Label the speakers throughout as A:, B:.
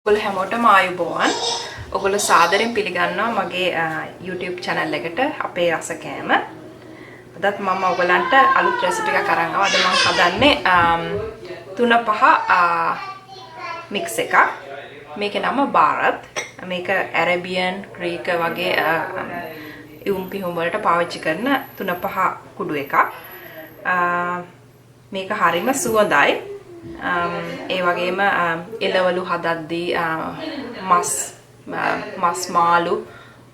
A: ඔයගොල්ලෝ හැමෝටම ආයුබෝවන්. ඔයගොල්ලෝ සාදරයෙන් පිළිගන්නවා මගේ YouTube channel එකට අපේ රස කෑම. අදත් මම ඔයගලන්ට අලුත් රෙසිපි එකක් අරන් ආවා. අද මම හදන්නේ 3-5 mix එකක්. මේකේ නම Baharat. මේක Arabian, Greek වගේ යුම් පිහුම් වලට පාවිච්චි කරන 3-5 කුඩු එකක්. මේක හරිම සුවඳයි. ඒ වගේම එළවලු හදද්දී මස් මාළු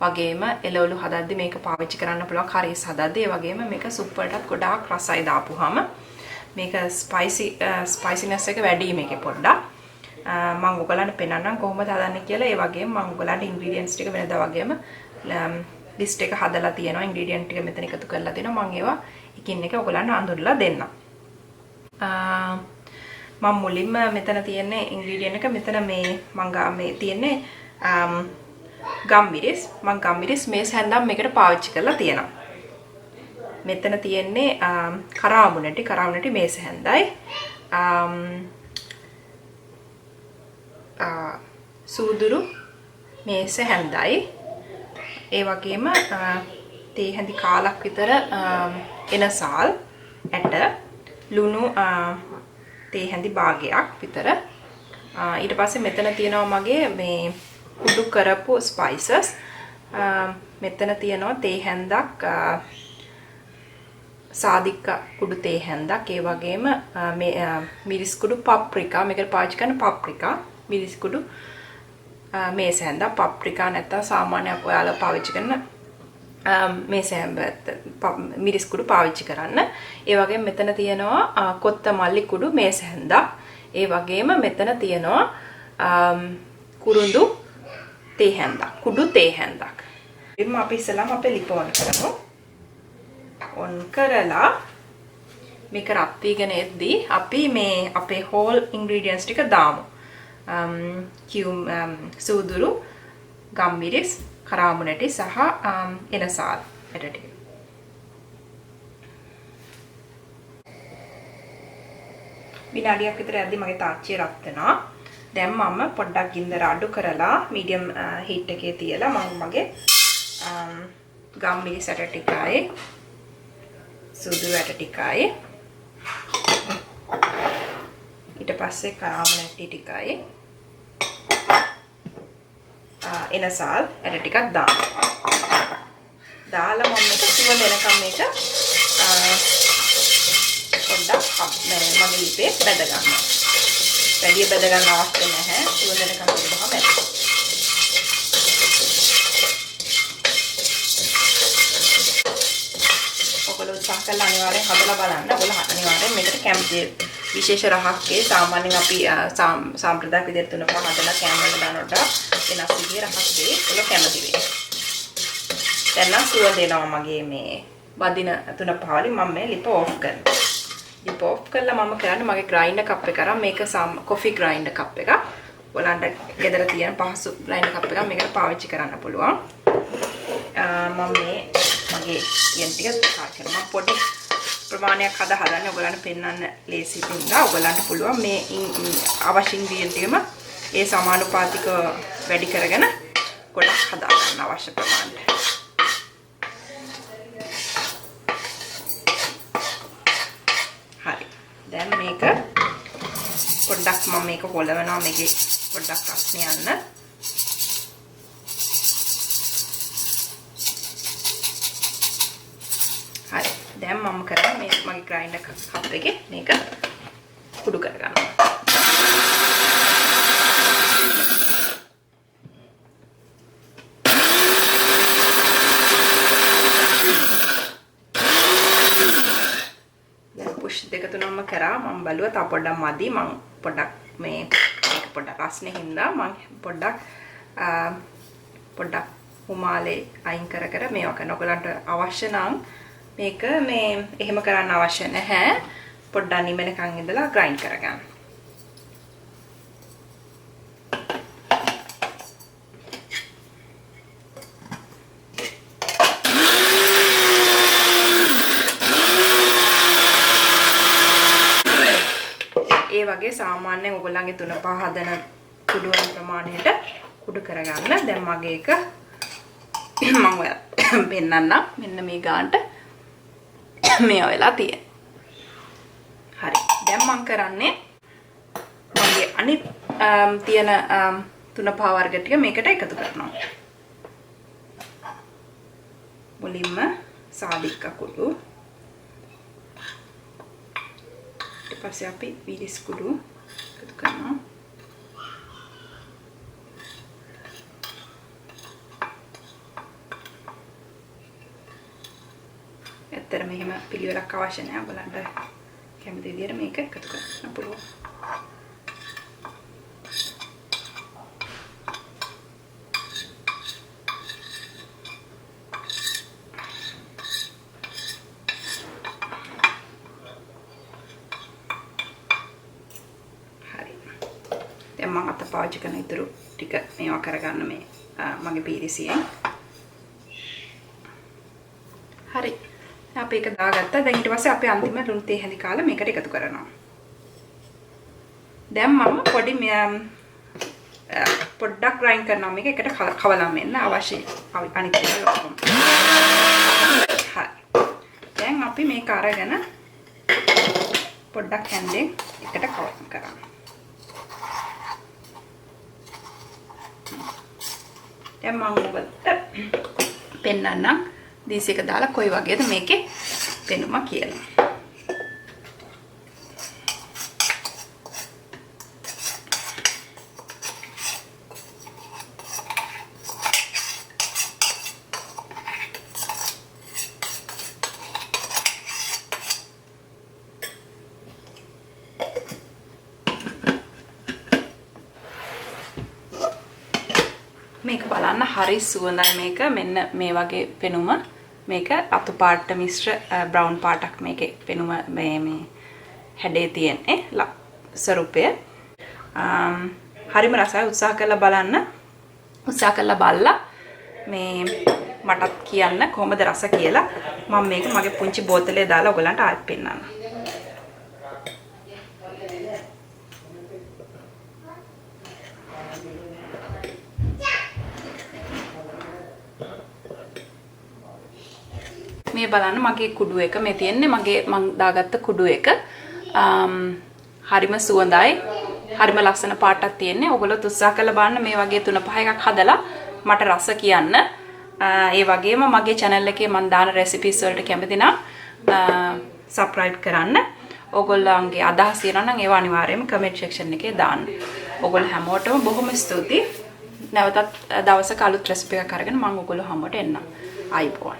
A: වගේම එළවලු හදද්දී මේක පාවිච්චි කරන්න පුළුවන් curries හදද්දී. ඒ වගේම මේක සුප් වලටත් ගොඩාක් රසයි දාපුවාම මේක ස්පයිසිනස් එක වැඩි මේකේ පොඩ්ඩක්. මම ඔයගලන්ට පෙන්නන්නම් කොහොමද හදන්නේ කියලා. ඒ වගේම මම ඔයගලන්ට ingredients ටික වෙනදා වගේම list එක හදලා තියෙනවා. ingredient ටික මෙතන එකතු කරලා තියෙනවා. මම ඒවා එකින් එක ඔයගලන්ට අඳුරලා දෙන්නම්. මම මුලින්ම මෙතන තියෙන ingredient එක මෙතන මේ තියෙන්නේ ගම්මිරිස්. මම ගම්මිරිස් මේස් හැන්දම් මේකට පාවිච්චි කරලා තියෙනවා. මෙතන තියෙන්නේ කරාමුණටි මේස් හැන්දයි. සූදුරු මේස හැන්දයි. ඒ වගේම තේ හැඳි කාලක් විතර එනසාල් ඇට ලුණු තේ හැඳි භාගයක් විතර. ඊට පස්සේ මෙතන තියෙනවා මගේ මේ කුඩු කරපු ස්පයිසස්. මෙතන තියෙනවා තේ හැන්දක් සාදික කුඩු තේ හැන්දක්. ඒ වගේම මේ මිරිස් කුඩු paprika. මේකට පාවිච්චි කරන paprika මිරිස් කුඩු මේස හැන්දක්. paprika නැත්තම් සාමාන්‍ය ඔයාලා පාවිච්චි කරන මිරිස් කුඩු පාවිච්චි කරන්න. ඒ වගේම මෙතන තියෙනවා කොත්තමල්ලි කුඩු මේස හැන්දක්. ඒ වගේම මෙතන තියෙනවා කුරුඳු තේ හැන්දක්, කුඩු තේ හැන්දක්. ඉතින් අපි ඉස්සෙල්ලාම අපේ ලිප ඔන් කරමු. ඔන් කරලා මේක රත් වීගෙන එද්දී අපි මේ අපේ whole ingredients ටික දාමු. සූදුරු, ගම්මිරිස්, කරාමුණටි සහ එනසාල් ඇට ටික. විනාඩියක් විතර යද්දි මගේ තාච්චිය රත් වෙනවා. දැන් මම පොඩ්ඩක් ගින්දර අඩු කරලා medium heat එකේ තියලා මම මගේ ගම්මිරිස් ඇට ටිකයි සූදුරු ඇට ටිකයි ඊට පස්සේ කරාමුණටි ටිකයි එනසාල් ඇට ටිකක් දාලා මම මේක සුවඳ එනකම් මේක පොඩ්ඩක් මගේ ලිපේ බැද ගන්නවා. වැඩි බැද ගන්න අවශ්‍ය නැහැ. සුවඳ එනකම් තිබ්බහම ඇති. ඔයගොල්ලෝ උත්සාහ කරලා අනිවාර්යෙන් හදලා බලන්න. ඔයගොල්ලෝ අනිවාර්යෙන් මේකට කැමති විශේෂ රහක්කේ සාමාන්‍යයෙන් අපි සාම්ප්‍රදායික විදිහට 3-5 හදලා කෑම වල දානකොට වෙනස් විදිහේ රහක් දෙයි. ඔයගොල්ලෝ කැමති වෙයි. දැන් නම් සුවඳ එනවා මගේ මේ වදින 3-5 වලින් මම මේ ලිප ඕෆ් කරනවා. ලිප ඕෆ් කරලා මම කරන්නේ මගේ ග්‍රයින්ඩර් කප් එක අරන් මේක කොෆි ග්‍රයින්ඩර් කප් එක. ඔයාලන්ට ගෙදර තියෙන පහසු ග්‍රයින්ඩර් කප් එකක් මේකට පාවිච්චි කරන්න පුළුවන්. මම මේ මගේ යන් ටික පාවිච්චි කරනවා. මම පොඩි ප්‍රමාණයක් හදන්නේ ඔයගලන්ට පෙන්වන්න ලේසි වෙනවා. ඔයගලන්ට පුළුවන් මේ අවශ්‍ය ඉන්ග්‍රීඩියන්ට් ටිකම ඒ සමානුපාතිකව වැඩි කරගෙන ගොඩක් හදා ගන්න අවශ්‍ය ප්‍රමාණයට. හරි. දැන් මේක පොඩ්ඩක් මම මේක හොලවනවා මේකේ පොඩ්ඩක් රස්නේ යන්න. හරි. දැන් මම කරන්නේ මේ මගේ ග්‍රයින්ඩර් කප් එකේ මේක කුඩු කරගන්නවා. දෙක තුනක්ම කරා මම බලුවා තා පොඩ්ඩක් මදි. මම පොඩ්ඩක් මේක පොඩ්ඩක් රස්නේ හින්දා මම පොඩ්ඩක් උමාලේ අයින් කර මේවා කරන. ඔයගලන්ට අවශ්‍ය නම් මේක මේ එහෙම කරන්න අවශ්‍ය නැහැ. පොඩ්ඩක් නිමෙනකන් ඉඳලා ග්‍රයින්ඩ් කරගන්න. ඒ වගේ සාමාන්‍යයෙන් ඔයගොල්ලන්ගේ 3-5 හදන කුඩු වෙන ප්‍රමාණයට කුඩු කරගන්න. දැන් මගේ එක මම ඔයාලට පෙන්නන්නම්. මෙන්න මේ ගානට මේ වෙලා තියෙන්නේ. හරි. දැන් මම කරන්නේ මගේ අනිත් තියෙන තුනපහ වර්ග ටික මේකට එකතු කරනවා. මුලින්ම සාදික කුඩු, ඊට පස්සේ අපි විරිස් කුඩු එකතු කරනවා. ඇත්තටම මෙහෙම පිළිවෙලක් අවශ්‍ය නැහැ. ඔයගලන්ට කැමති විදිහට මේක එකතු කරන්න පුළුවන්. දැන් මම අත පාවිච්චි කරන ඉතුරු ටික මේවා කරගන්න මේ මගේ පීරිසියෙන්. හරි. අපි ඒක දාගත්තා. දැන් ඊට පස්සේ අපි අන්තිම ලුණු තේ හැඳි කාලා මේකට එකතු කරනවා. දැන් මම පොඩි පොඩ්ඩක් ග්‍රයින්ඩ් කරනවා මේක එකට කවලා මෙන්න අවශ්‍ය අනිත් ඒවා ඔක්කොම. හරි. දැන් අපි මේක අරගෙන පොඩ්ඩක් හැන්දෙන් එකට කවලා කරනවා. දැන් මම ඔබට පෙන්නන්නම් දීසි එක දාලා කොයි වගේද මේකේ පෙනුම කියලා. මේක බලන්න හරි සුවඳයි මේක. මෙන්න මේ වගේ පෙනුම. මේක රතු පාට මිශ්‍ර බ්‍රවුන් පාටක් මේකේ පෙනුම මේ හැඩේ තියෙන්නේ ස්වරූපය. හරිම රසයි. උත්සාහ කරලා බලන්න. උත්සාහ කරලා බලලා මේ මටත් කියන්න කොහොමද රස කියලා. මම මේක මගේ පුංචි බෝතලේ දාලා ඔයගලන්ට ආයෙත් පෙන්නන්නම්. මේ බලන්න මගේ කුඩු එක මේ තියෙන්නේ මගේ මං දාගත්ත කුඩු එක. හරිම සුවඳයි. හරිම ලස්සන පාටක් තියෙන්නේ. ඔයගොල්ලෝ උත්සාහ කරලා බලන්න මේ වගේ 3-5 එකක් හදලා මට රස කියන්න. ඒ වගේම මගේ channel එකේ මම දාන recipes වලට කැමති නම් subscribe කරන්න. ඔයගොල්ලන්ගේ අදහස් තියෙනවා නම් ඒවා අනිවාර්යයෙන්ම comment section එකේ දාන්න. ඔයගොල්ලෝ හැමෝටම බොහොම ස්තුතියි. නැවතත් දවසක අලුත් recipe එකක් අරගෙන මම ඔයගොල්ලෝ හැමෝට එන්නම්. ආයිබෝන්.